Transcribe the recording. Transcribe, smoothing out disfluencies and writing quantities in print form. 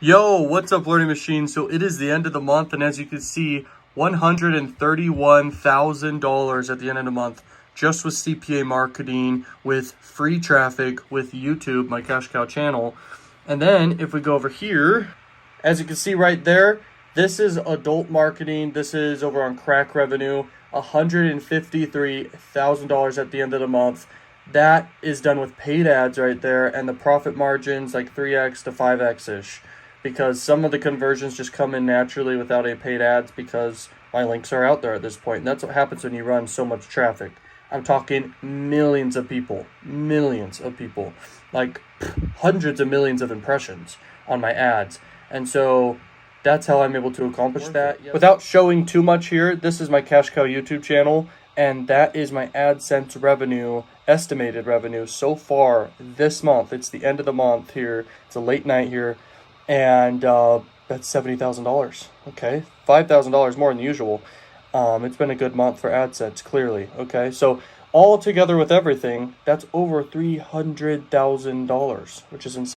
Yo, what's up, Learning Machine? So it is the end of the month, and as you can see, $131,000 at the end of the month just with CPA marketing, with free traffic, with YouTube, my cash cow channel. And then if we go over here, as you can see right there, this is adult marketing. This is over on crack revenue, $153,000 at the end of the month. That is done with paid ads right there, and the profit margins like 3x to 5x-ish, because some of the conversions just come in naturally without any paid ads because my links are out there at this point. And that's what happens when you run so much traffic. I'm talking millions of people, like hundreds of millions of impressions on my ads. And so that's how I'm able to accomplish that. Without showing too much here, this is my Cash Cow YouTube channel, and that is my AdSense revenue, estimated revenue so far this month. It's the end of the month here. It's a late night here, and that's $70,000. Okay, $5,000 more than usual. It's been a good month for AdSense, clearly. Okay, so all together with everything, that's over $300,000, which is insane.